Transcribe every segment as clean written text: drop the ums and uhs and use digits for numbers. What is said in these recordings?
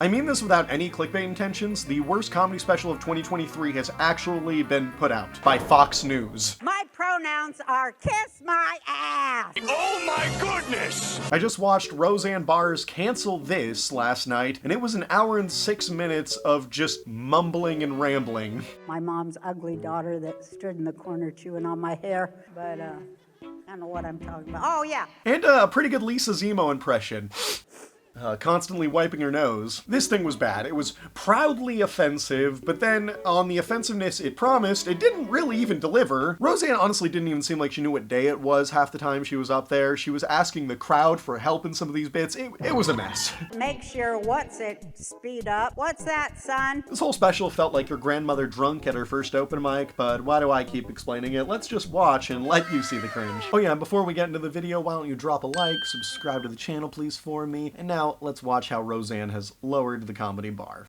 I mean this without any clickbait intentions. The worst comedy special of 2023 has actually been put out by Fox News. My pronouns are kiss my ass. Oh my goodness! I just watched Roseanne Barr's Cancel This last night, and it was an hour and 6 minutes of just mumbling and rambling. My mom's ugly daughter that stood in the corner chewing on my hair, but I don't know what I'm talking about. Oh yeah. And a pretty good Lisa Zemo impression. Constantly wiping her nose. This thing was bad. It was proudly offensive, but then on the offensiveness it promised, it didn't really even deliver. Roseanne honestly didn't even seem like she knew what day it was half the time she was up there. She was asking the crowd for help in some of these bits. It was a mess. Make sure, what's it, speed up. What's that, son? This whole special felt like your grandmother drunk at her first open mic, but why do I keep explaining it? Let's just watch and let you see the cringe. Oh yeah, and before we get into the video, why don't you drop a like, subscribe to the channel please for me, and now let's watch how Roseanne has lowered the comedy bar.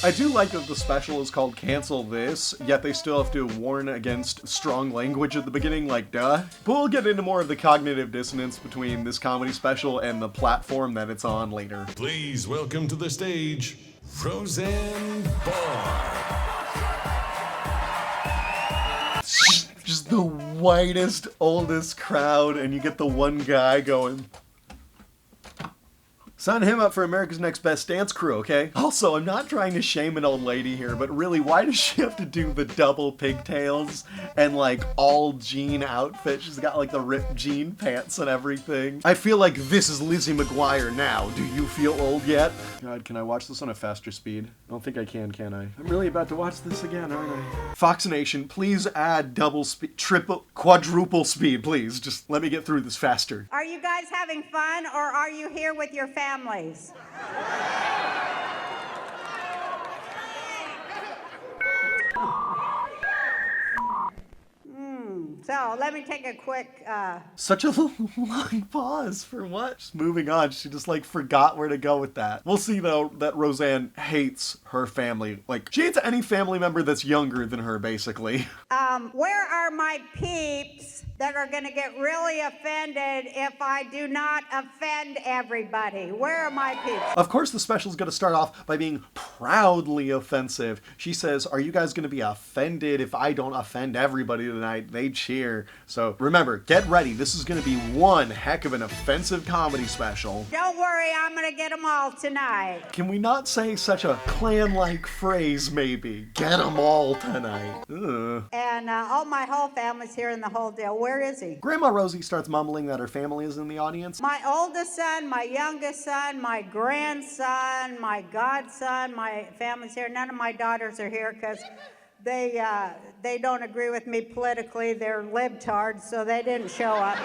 I do like that the special is called Cancel This, yet they still have to warn against strong language at the beginning, like duh. But we'll get into more of the cognitive dissonance between this comedy special and the platform that it's on later. Please welcome to the stage, Roseanne Barr. Just the whitest, oldest crowd, and you get the one guy going, sign him up for America's Next Best Dance Crew, okay? Also, I'm not trying to shame an old lady here, but really, why does she have to do the double pigtails and like all jean outfit? She's got like the ripped jean pants and everything. I feel like this is Lizzie McGuire now. Do you feel old yet? God, can I watch this on a faster speed? I don't think I can I? I'm really about to watch this again, aren't I? Fox Nation, please add double speed, triple, quadruple speed, please. Just let me get through this faster. Are you guys having fun, or are you here with your families? So let me take a quick Such a long pause for what? Just moving on. She just like forgot where to go with that. We'll see though that Roseanne hates her family. Like she hates any family member that's younger than her, basically. where are my peeps that are gonna get really offended if I do not offend everybody? Where are my peeps? Of course the special's gonna start off by being proudly offensive. She says, are you guys gonna be offended if I don't offend everybody tonight? They cheer. So remember, get ready. This is gonna be one heck of an offensive comedy special. Don't worry, I'm gonna get them all tonight. Can we not say such a clan-like phrase, maybe? Get them all tonight. Ugh. And my whole family's here in the whole deal. Where is he? Grandma Rosie starts mumbling that her family is in the audience. My oldest son, my youngest son, my grandson, my godson, my family's here. None of my daughters are here because they don't agree with me politically. They're libtards, so they didn't show up.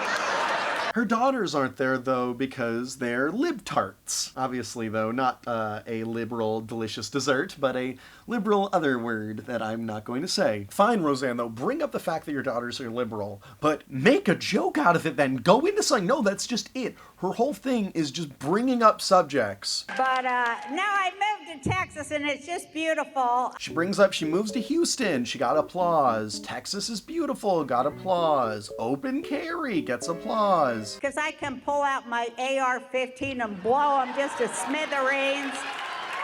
Her daughters aren't there, though, because they're libtarts. Obviously, though, not a liberal, delicious dessert, but a liberal other word that I'm not going to say. Fine, Roseanne, though, bring up the fact that your daughters are liberal, but make a joke out of it then. Go into something. No, that's just it. Her whole thing is just bringing up subjects. But now I moved to Texas, and it's just beautiful. She brings up she moves to Houston. She got applause. Texas is beautiful. Got applause. Open carry gets applause. Because I can pull out my AR-15 and blow them just to smithereens.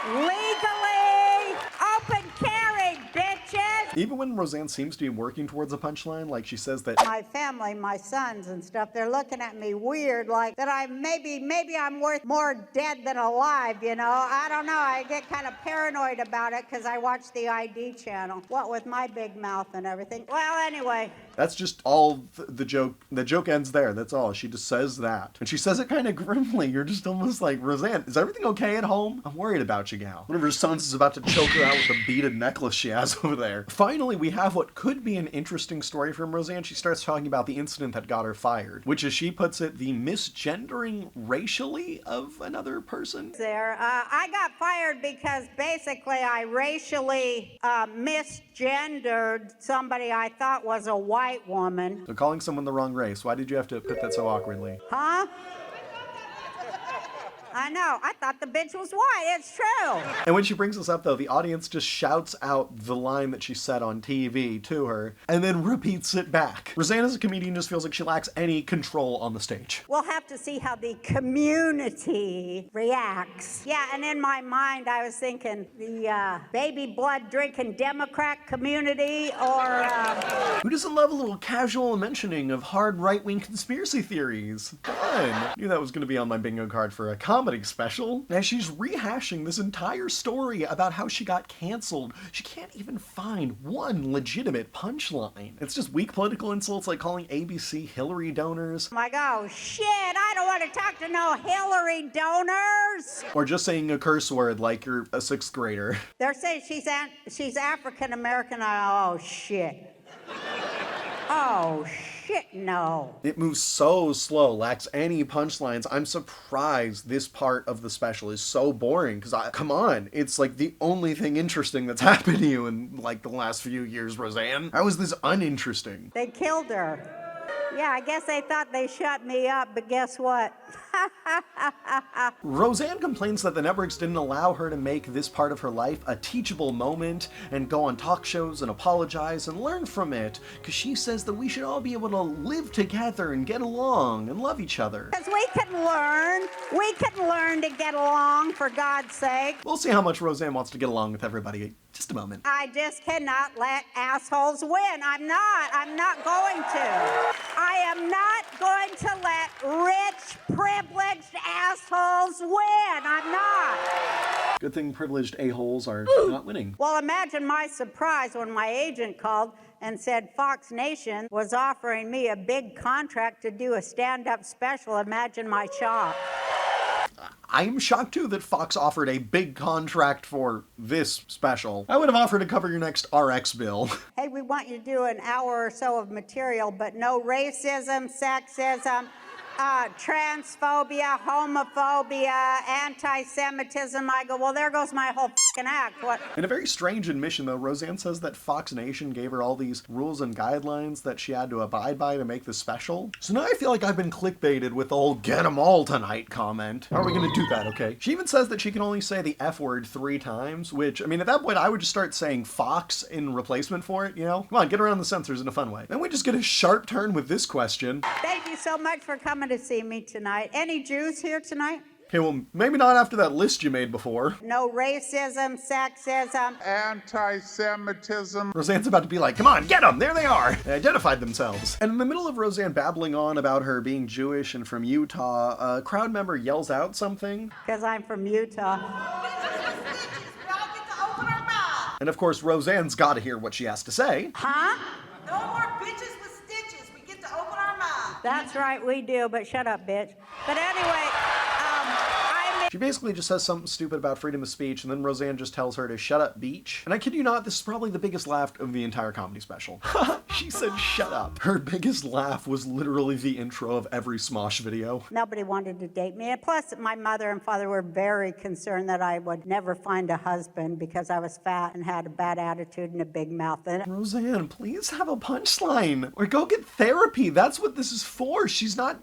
Legally! Open carry, bitches! Even when Roseanne seems to be working towards a punchline, like she says that My family, my sons and stuff, they're looking at me weird, like that maybe I'm worth more dead than alive, you know? I don't know, I get kind of paranoid about it because I watch the ID channel, what with my big mouth and everything. Well, anyway. that's just all the joke. The joke ends there. That's all. She just says that. And she says it kind of grimly. You're just almost like, Roseanne, is everything okay at home? I'm worried about you, gal. One of her sons is about to choke her out with the beaded necklace she has over there. Finally, we have what could be an interesting story from Roseanne. She starts talking about the incident that got her fired, which, as she puts it, the misgendering racially of another person. I got fired because basically I racially misgendered somebody I thought was a white woman. So calling someone the wrong race, why did you have to put that so awkwardly? Huh? I know. I thought the bitch was white. It's true. And when she brings this up, though, the audience just shouts out the line that she said on TV to her and then repeats it back. Roseanne as a comedian just feels like she lacks any control on the stage. We'll have to see how the community reacts. Yeah, and in my mind, I was thinking the baby blood drinking Democrat community or... Who doesn't love a little casual mentioning of hard right-wing conspiracy theories? Fun. Knew that was going to be on my bingo card for a comedy special. As she's rehashing this entire story about how she got canceled, she can't even find one legitimate punchline. It's just weak political insults like calling ABC Hillary donors. I'm like, oh shit, I don't want to talk to no Hillary donors. Or just saying a curse word like you're a 6th grader. They're saying she's African American. Oh shit. Oh shit, no. It moves so slow, lacks any punchlines. I'm surprised this part of the special is so boring, because come on, it's like the only thing interesting that's happened to you in like the last few years, Roseanne. How is this uninteresting? They killed her. Yeah, I guess they thought they shut me up, but guess what? Roseanne complains that the networks didn't allow her to make this part of her life a teachable moment and go on talk shows and apologize and learn from it, because she says that we should all be able to live together and get along and love each other. Because we can learn to get along, for God's sake. We'll see how much Roseanne wants to get along with everybody. Just a moment. I just cannot let assholes win. I'm not going to. I am not going to let rich, privileged assholes win. I'm not. Good thing privileged a-holes are not winning. Well, imagine my surprise when my agent called and said Fox Nation was offering me a big contract to do a stand-up special. Imagine my shock. I'm shocked too that Fox offered a big contract for this special. I would have offered to cover your next RX bill. Hey, we want you to do an hour or so of material, but no racism, sexism, transphobia, homophobia, anti-Semitism. I go, well, there goes my whole fucking act. What? In a very strange admission, though, Roseanne says that Fox Nation gave her all these rules and guidelines that she had to abide by to make this special. So now I feel like I've been clickbaited with the whole "get 'em all tonight" comment. How are we gonna do that, okay? She even says that she can only say the F word 3 times, which, I mean, at that point, I would just start saying Fox in replacement for it, you know? Come on, get around the censors in a fun way. Then we just get a sharp turn with this question. Thank you so much for coming to see me tonight. Any Jews here tonight? Okay, well, maybe not after that list you made before. No racism, sexism, anti-Semitism. Roseanne's about to be like, come on, get them! There they are! They identified themselves. And in the middle of Roseanne babbling on about her being Jewish and from Utah, a crowd member yells out something. Because I'm from Utah. And of course, Roseanne's got to hear what she has to say. Huh? No more bitches with stitches. We get to open our mouth. That's right, we do, but shut up, bitch. But anyway, She basically just says something stupid about freedom of speech, and then Roseanne just tells her to shut up, beach. And I kid you not, this is probably the biggest laugh of the entire comedy special. She said shut up. Her biggest laugh was literally the intro of every Smosh video. Nobody wanted to date me. And plus, my mother and father were very concerned that I would never find a husband because I was fat and had a bad attitude and a big mouth. And Roseanne, please have a punchline. Or go get therapy. That's what this is for. She's not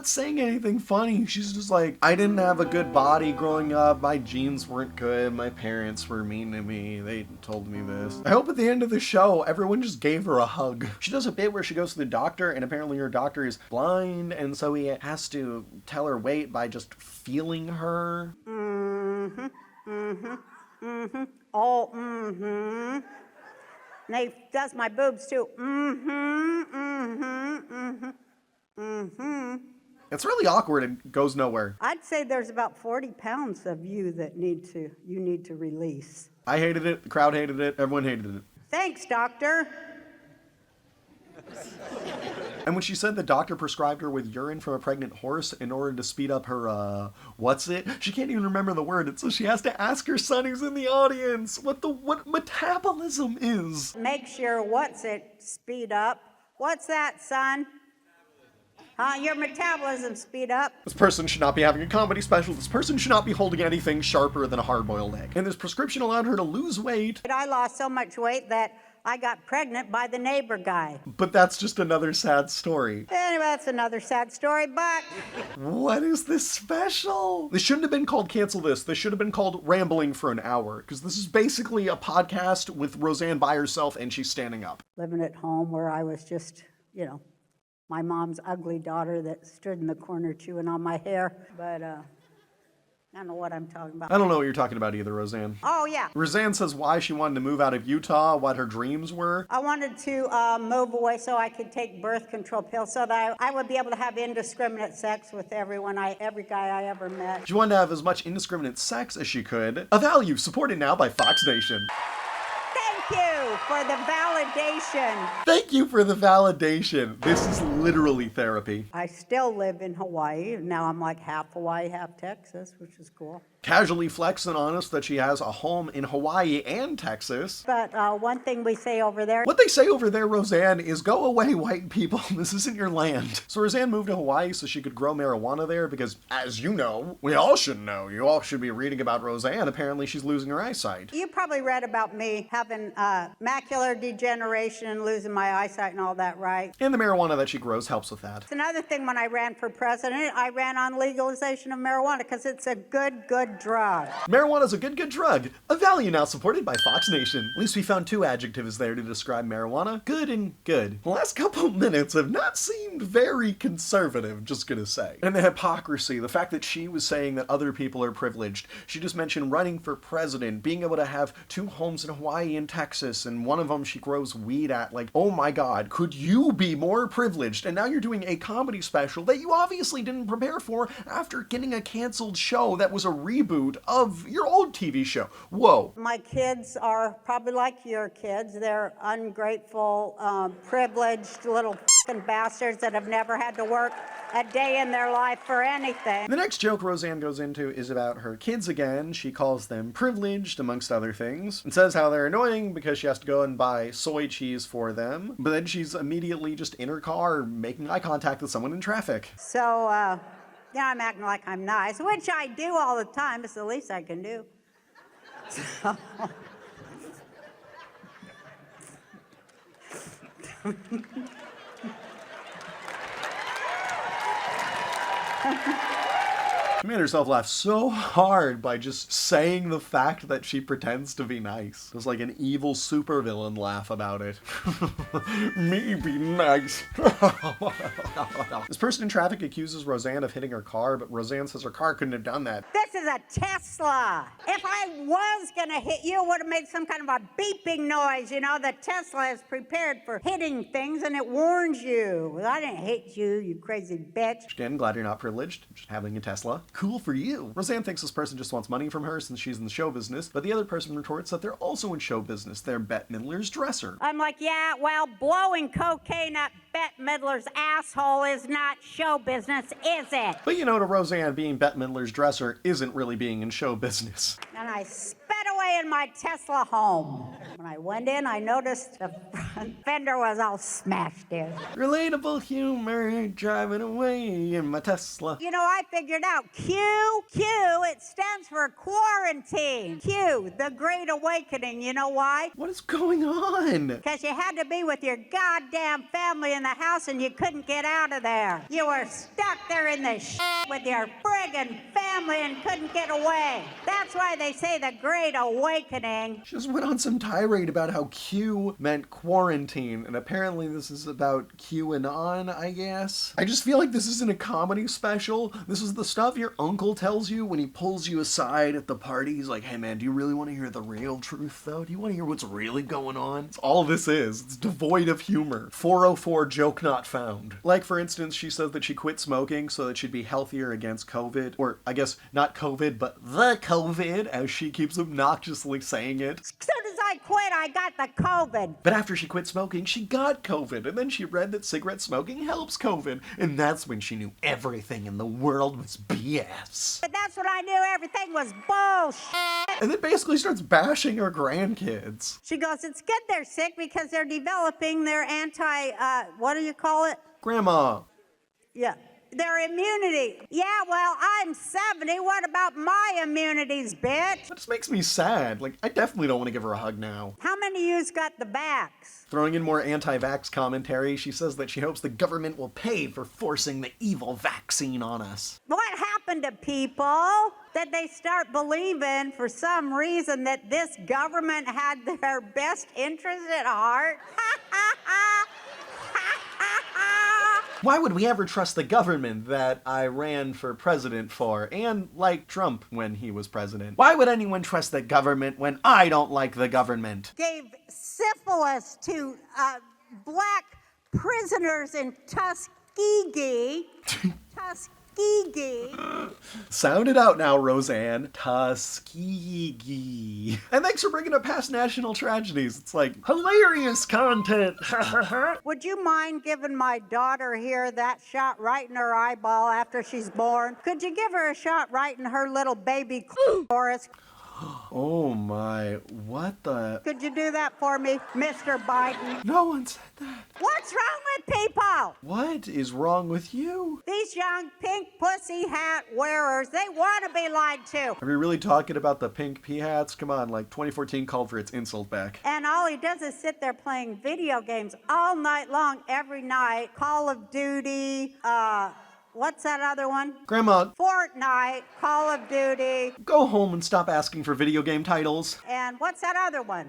saying anything funny. She's just like, I didn't have a good body growing up, my genes weren't good, my parents were mean to me, they told me this. I hope at the end of the show, everyone just gave her a hug. She does a bit where she goes to the doctor, and apparently her doctor is blind, and so he has to tell her weight by just feeling her. Oh, and he does my boobs too. It's really awkward and goes nowhere. I'd say there's about 40 pounds of you that you need to release. I hated it, the crowd hated it, everyone hated it. Thanks, doctor. And when she said the doctor prescribed her with urine from a pregnant horse in order to speed up her, she can't even remember the word, and so she has to ask her son who's in the audience what metabolism is. Make sure speed up. What's that, son? Your metabolism speed up. This person should not be having a comedy special. This person should not be holding anything sharper than a hard-boiled egg. And this prescription allowed her to lose weight. I lost so much weight that I got pregnant by the neighbor guy. But that's just another sad story. Anyway, that's another sad story, but... What is this special? This shouldn't have been called Cancel This. This should have been called Rambling for an Hour, because this is basically a podcast with Roseanne by herself and she's standing up. Living at home where I was just, my mom's ugly daughter that stood in the corner chewing on my hair. But, I don't know what I'm talking about. I don't know what you're talking about either, Roseanne. Oh, yeah. Roseanne says why she wanted to move out of Utah, what her dreams were. I wanted to move away so I could take birth control pills so that I would be able to have indiscriminate sex with every guy I ever met. She wanted to have as much indiscriminate sex as she could. A value supported now by Fox Nation. Thank you for the validation. Thank you for the validation. This is literally therapy. I still live in Hawaii. Now I'm like half Hawaii, half Texas, which is cool. Casually flexing on us that she has a home in Hawaii and Texas. But one thing we say over there... What they say over there, Roseanne, is go away, white people. This isn't your land. So Roseanne moved to Hawaii so she could grow marijuana there because, as you know, we all should know. You all should be reading about Roseanne. Apparently she's losing her eyesight. You probably read about me having macular degeneration and losing my eyesight and all that, right? And the marijuana that she grows helps with that. It's another thing when I ran for president, I ran on legalization of marijuana because it's a good drug. Marijuana's a good drug. A value now supported by Fox Nation. At least we found two adjectives there to describe marijuana. Good and good. The last couple minutes have not seemed very conservative, just gonna say. And the hypocrisy, the fact that she was saying that other people are privileged. She just mentioned running for president, being able to have 2 homes in Hawaii and Texas, and one of them she grows weed at. Like, oh my God, could you be more privileged? And now you're doing a comedy special that you obviously didn't prepare for after getting a canceled show that was a reboot of your old TV show. Whoa. My kids are probably like your kids. They're ungrateful, privileged little f***ing bastards that have never had to work a day in their life for anything. The next joke Roseanne goes into is about her kids again. She calls them privileged, amongst other things, and says how they're annoying because she has to go and buy soy cheese for them. But then she's immediately just in her car making eye contact with someone in traffic. So, I'm acting like I'm nice, which I do all the time. It's the least I can do. So. She made herself laugh so hard by just saying the fact that she pretends to be nice. It was like an evil supervillain laugh about it. Me be nice. This person in traffic accuses Roseanne of hitting her car, but Roseanne says her car couldn't have done that. This is a Tesla. If I was gonna hit you, it would have made some kind of a beeping noise. The Tesla is prepared for hitting things and it warns you. I didn't hit you, you crazy bitch. Again, glad you're not privileged, just having a Tesla. Cool for you. Roseanne thinks this person just wants money from her since she's in the show business, but the other person retorts that they're also in show business. They're Bette Midler's dresser. I'm like, yeah, well, blowing cocaine up Bette Midler's asshole is not show business, is it? But to Roseanne, being Bette Midler's dresser isn't really being in show business. And I sped away in my Tesla home. When I went in, I noticed the front fender was all smashed in. Relatable humor, driving away in my Tesla. I figured out Q, it stands for quarantine. Q, the Great Awakening. You know why? What is going on? Because you had to be with your goddamn family in the house and you couldn't get out of there. You were stuck there in the shit with your friggin' family and couldn't get away. That's why they say the Great Awakening. She just went on some tirade about how Q meant quarantine, and apparently this is about QAnon, I guess. I just feel like this isn't a comedy special. This is the stuff your uncle tells you when he pulls you aside at the party. He's like, hey man, do you really want to hear the real truth though? Do you want to hear what's really going on? It's all this is. It's devoid of humor. 404 joke not found. Like for instance, she says that she quit smoking so that she'd be healthier against COVID. Or I guess not COVID, but the COVID, as she keeps obnoxiously saying it. As soon as I quit, I got the COVID. But after she quit smoking, she got COVID. And then she read that cigarette smoking helps COVID. And that's when she knew everything in the world was BS. But that's when I knew everything was bullshit. And then basically starts bashing her grandkids. She goes, it's good they're sick because they're developing their what do you call it? Grandma. Yeah. their immunity. Yeah, well, I'm 70. What about my immunities, bitch? That just makes me sad. Like, I definitely don't want to give her a hug now. How many of you's got the vax? Throwing in more anti-vax commentary, she says that she hopes the government will pay for forcing the evil vaccine on us. What happened to people? Did they start believing for some reason that this government had their best interest at heart? Why would we ever trust the government that I ran for president for, and like Trump when he was president? Why would anyone trust the government when I don't like the government? Gave syphilis to black prisoners in Tuskegee. Sound it out now, Roseanne. Tuskegee. And thanks for bringing up past national tragedies. It's like hilarious content. Would you mind giving my daughter here that shot right in her eyeball after she's born? Could you give her a shot right in her little baby chorus? Oh my, what the? Could you do that for me, Mr. Biden? No one said that. What's wrong with people? What is wrong with you? These young pink pussy hat wearers, they want to be lied to. Are we really talking about the pink pea hats? Come on, like 2014 called for its insult back. And all he does is sit there playing video games all night long, every night. Call of Duty, what's that other one? Grandma, Fortnite, Call of Duty. go home and stop asking for video game titles. And what's that other one?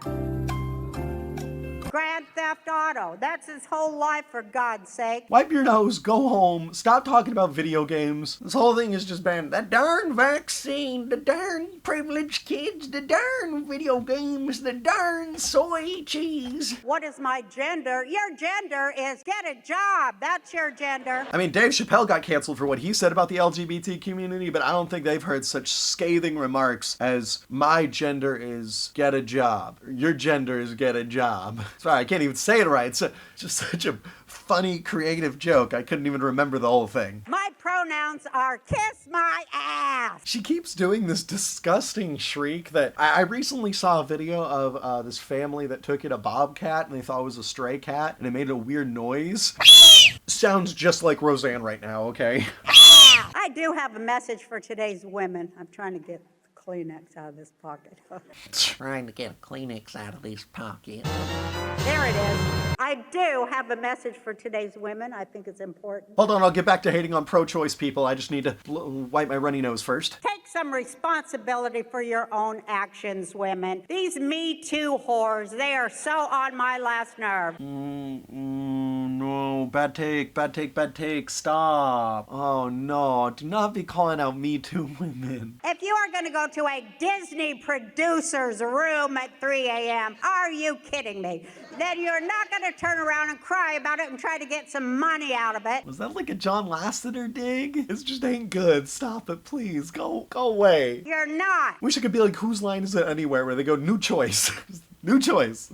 Grand Theft Auto. That's his whole life, for God's sake. Wipe your nose, go home, stop talking about video games. This whole thing is just been the darn vaccine, the darn privileged kids, the darn video games, the darn soy cheese. What is my gender? Your gender is get a job. That's your gender. I mean, Dave Chappelle got canceled for what he said about the LGBT community, but I don't think they've heard such scathing remarks as my gender is get a job. Your gender is get a job. Sorry, I can't even say it right. It's just such a funny, creative joke. I couldn't even remember the whole thing. My pronouns are kiss my ass. She keeps doing this disgusting shriek that I recently saw a video of this family that took in a bobcat and they thought it was a stray cat and it made a weird noise. Sounds just like Roseanne right now, okay? I do have a message for today's women. I'm trying to get Kleenex out of this pocket. Trying to get a Kleenex out of these pockets. There it is. I do have a message for today's women. I think it's important. Hold on, I'll get back to hating on pro-choice people. I just need to wipe my runny nose first. Take some responsibility for your own actions, women. These Me Too whores, they are so on my last nerve. No, bad take, stop. Oh no, do not be calling out Me Too women. If you are going to go to a Disney producer's room at 3 a.m., are you kidding me? Then you're not going to turn around and cry about it and try to get some money out of it. Was that like a John Lasseter dig? It just ain't good. Stop it, please. Go away. You're not. Wish it could be like Whose Line Is It Anywhere, where they go, new choice. New choice.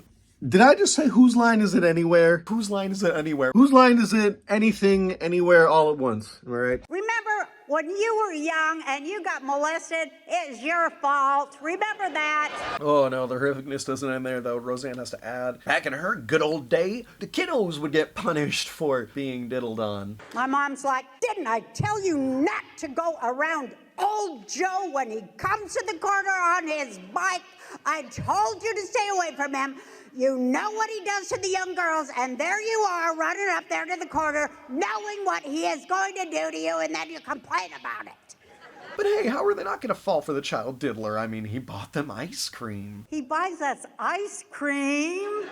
Did I just say whose line is it anywhere? Whose line is it anywhere? Whose line is it anything, anywhere, all at once? Am I right? Remember when you were young and you got molested? It's your fault. Remember that. Oh no, the horrificness doesn't end there though. Roseanne has to add, back in her good old day, the kiddos would get punished for being diddled on. My mom's like, didn't I tell you not to go around old Joe when he comes to the corner on his bike? I told you to stay away from him. You know what he does to the young girls, and there you are running up there to the corner, knowing what he is going to do to you, and then you complain about it. But hey, how are they not going to fall for the child diddler? I mean, he bought them ice cream. He buys us ice cream.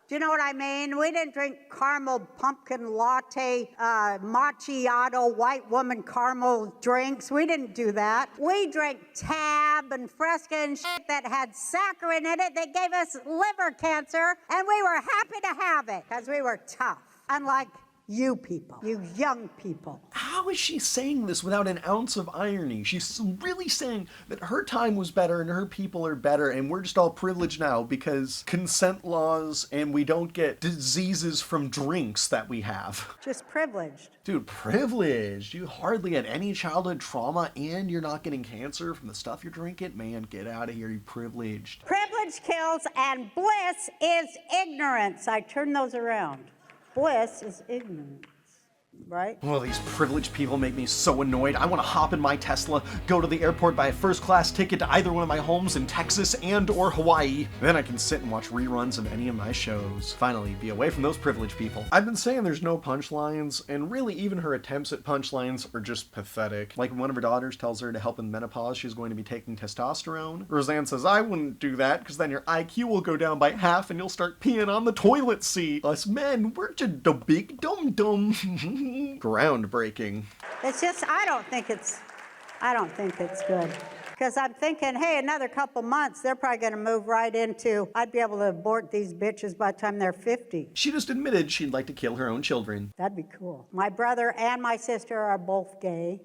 Do you know what I mean? We didn't drink caramel pumpkin latte, macchiato, white woman caramel drinks. We didn't do that. We drank Tab and Fresca and shit that had saccharin in it that gave us liver cancer, and we were happy to have it because we were tough, unlike you people, you young people. How is she saying this without an ounce of irony? She's really saying that her time was better and her people are better and we're just all privileged now because consent laws and we don't get diseases from drinks that we have. Just privileged. Dude, privileged. You hardly had any childhood trauma and you're not getting cancer from the stuff you're drinking? Man, get out of here, you privileged. Privilege kills and bliss is ignorance. I turn those around. Bliss is ignorance. right? Oh, these privileged people make me so annoyed. I want to hop in my Tesla, go to the airport, buy a first-class ticket to either one of my homes in Texas and or Hawaii. Then I can sit and watch reruns of any of my shows. Finally, be away from those privileged people. I've been saying there's no punchlines, and really even her attempts at punchlines are just pathetic. Like when one of her daughters tells her to help in menopause, she's going to be taking testosterone. Roseanne says, I wouldn't do that, because then your IQ will go down by half and you'll start peeing on the toilet seat. Us men, we're just the big dum-dum. Groundbreaking. It's just, I don't think it's good. Because I'm thinking, hey, another couple months, they're probably going to move right into, I'd be able to abort these bitches by the time they're 50. She just admitted she'd like to kill her own children. That'd be cool. My brother and my sister are both gay.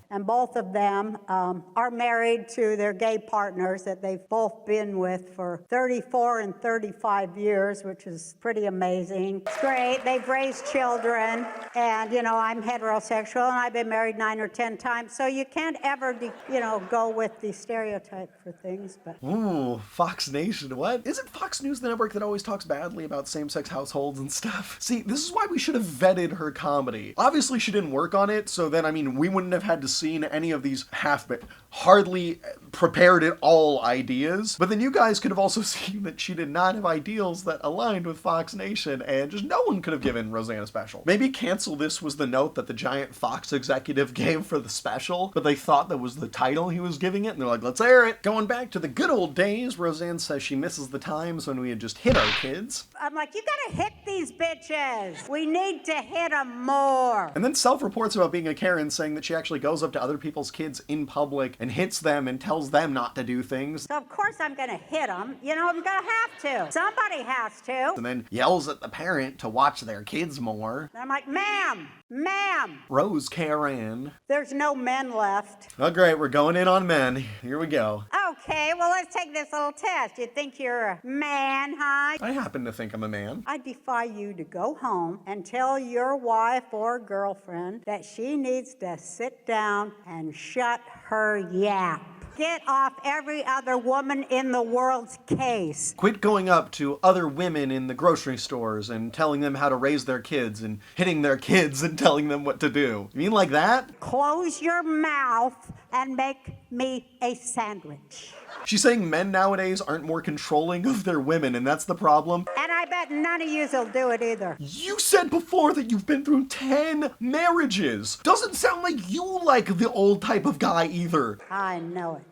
And both of them are married to their gay partners that they've both been with for 34 and 35 years, which is pretty amazing. It's great. They've raised children. And, you know, I'm heterosexual, and I've been married 9 or 10 times. So you can't ever, go with the stereotype for things, but... Ooh, Fox Nation, what? Isn't Fox News the network that always talks badly about same-sex households and stuff? See, this is why we should have vetted her comedy. Obviously, she didn't work on it, so then, we wouldn't have had to seen any of these hardly prepared at all ideas. But then you guys could have also seen that she did not have ideals that aligned with Fox Nation, and just no one could have given Roseanne a special. Maybe Cancel This was the note that the giant Fox executive gave for the special, but they thought that was the title he was giving it, and they're like, let's air it. Going back to the good old days, Roseanne says she misses the times when we had just hit our kids. I'm like, you gotta hit these bitches. We need to hit them more. And then self-reports about being a Karen, saying that she actually goes up to other people's kids in public and hits them and tells them not to do things. So of course I'm gonna hit them. I'm gonna have to. Somebody has to. And then yells at the parent to watch their kids more. And I'm like, ma'am. Rose Karen. There's no men left. Oh great, we're going in on men. Here we go. Okay, well, let's take this little test. You think you're a man, huh? I happen to think I'm a man. I defy you to go home and tell your wife or girlfriend that she needs to sit down and shut her yap. Get off every other woman in the world's case. Quit going up to other women in the grocery stores and telling them how to raise their kids and hitting their kids and telling them what to do. You mean like that? Close your mouth and make me a sandwich. She's saying men nowadays aren't more controlling of their women, and that's the problem. And I bet none of yous will do it either. You said before that you've been through 10 marriages. Doesn't sound like you like the old type of guy either. I know it.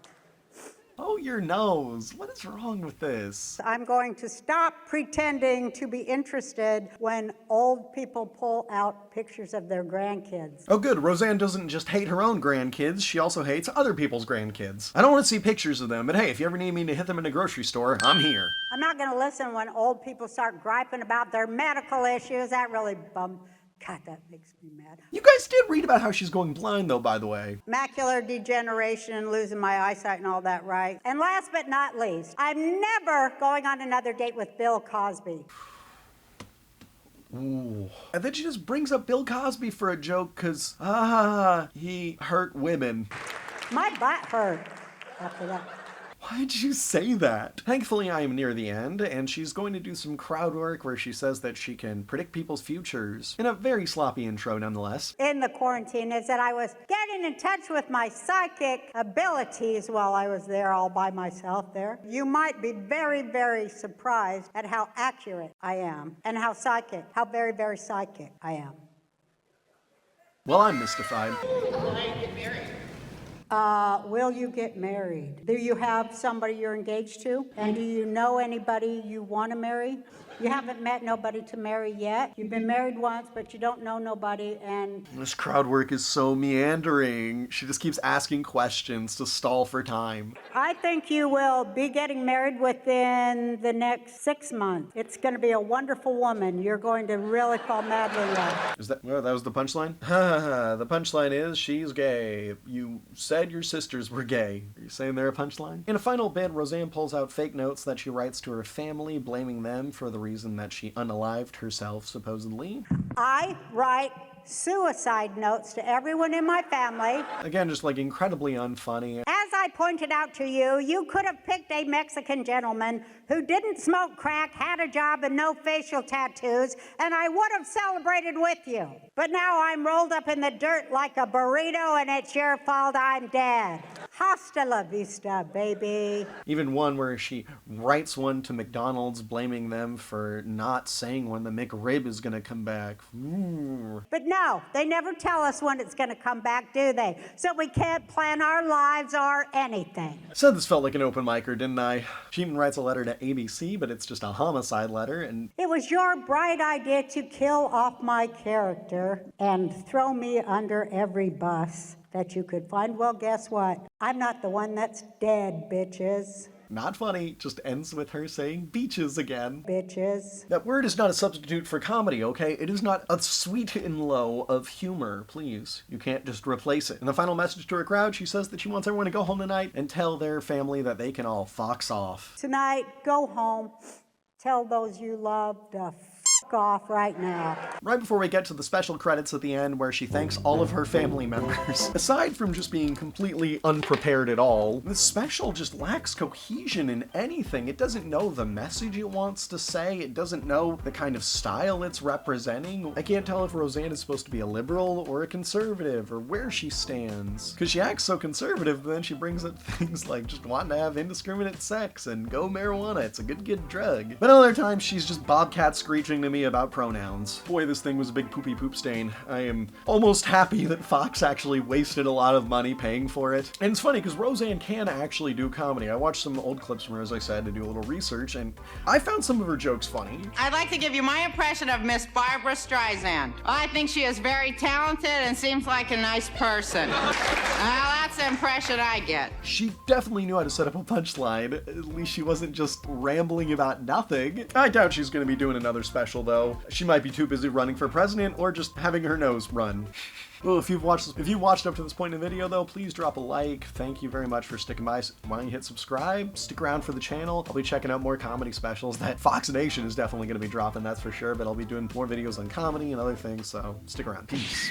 Oh, your nose. What is wrong with this? I'm going to stop pretending to be interested when old people pull out pictures of their grandkids. Oh good, Roseanne doesn't just hate her own grandkids, she also hates other people's grandkids. I don't want to see pictures of them, but hey, if you ever need me to hit them in a grocery store, I'm here. I'm not going to listen when old people start griping about their medical issues. That really bummed. God, that makes me mad. You guys did read about how she's going blind, though, by the way. Macular degeneration, losing my eyesight and all that, right? And last but not least, I'm never going on another date with Bill Cosby. Ooh. And then she just brings up Bill Cosby for a joke because, he hurt women. My butt hurt after that. Why'd you say that? Thankfully, I am near the end, and she's going to do some crowd work where she says that she can predict people's futures. In a very sloppy intro, nonetheless. In the quarantine is that I was getting in touch with my psychic abilities while I was there all by myself there. You might be very, very surprised at how accurate I am, and how very, very psychic I am. Well, I'm mystified. Will you get married? Do you have somebody you're engaged to? And do you know anybody you want to marry? You haven't met nobody to marry yet. You've been married once, but you don't know nobody, and... This crowd work is so meandering. She just keeps asking questions to stall for time. I think you will be getting married within the next 6 months. It's going to be a wonderful woman. You're going to really fall madly in love. That was the punchline? The punchline is she's gay. You said your sisters were gay. Are you saying they're a punchline? In a final bit, Roseanne pulls out fake notes that she writes to her family, blaming them for the reason that she unalived herself, supposedly. I write suicide notes to everyone in my family. Again, just like incredibly unfunny. As I pointed out to you, you could have picked a Mexican gentleman who didn't smoke crack, had a job, and no facial tattoos, and I would have celebrated with you. But now I'm rolled up in the dirt like a burrito, and it's your fault I'm dead. Hasta la vista, baby. Even one where she writes one to McDonald's blaming them for not saying when the McRib is gonna come back. Ooh. But no, they never tell us when it's gonna come back, do they? So we can't plan our lives or anything. I said this felt like an open micer, didn't I? She even writes a letter to ABC, but it's just a homicide letter, and It was your bright idea to kill off my character and throw me under every bus that you could find. Well, guess what? I'm not the one that's dead, bitches. not funny, just ends with her saying beaches again. Bitches. That word is not a substitute for comedy, okay? It is not a sweet and low of humor, please. You can't just replace it. In the final message to her crowd, she says that she wants everyone to go home tonight and tell their family that they can all fox off. Tonight, go home. Tell those you love to fuck off right now. Right before we get to the special credits at the end where she thanks all of her family members. Aside from just being completely unprepared at all, this special just lacks cohesion in anything. It doesn't know the message it wants to say. It doesn't know the kind of style it's representing. I can't tell if Roseanne is supposed to be a liberal or a conservative or where she stands. Because she acts so conservative, but then she brings up things like just wanting to have indiscriminate sex and go marijuana. It's a good drug. But other times she's just bobcat screeching to me about pronouns. Boy, this thing was a big poopy poop stain. I am almost happy that Fox actually wasted a lot of money paying for it. And it's funny because Roseanne can actually do comedy. I watched some old clips from her, as I said, to do a little research, and I found some of her jokes funny. I'd like to give you my impression of Miss Barbara Streisand. I think she is very talented and seems like a nice person. Well, that's the impression I get. She definitely knew how to set up a punchline. At least she wasn't just rambling about nothing. I doubt she's going to be doing another special, though. She might be too busy running for president or just having her nose run. Well, if you've watched up to this point in the video, though, please drop a like. Thank you very much for sticking by. Why don't you hit subscribe? Stick around for the channel. I'll be checking out more comedy specials that Fox Nation is definitely going to be dropping, that's for sure, but I'll be doing more videos on comedy and other things, so stick around. Peace.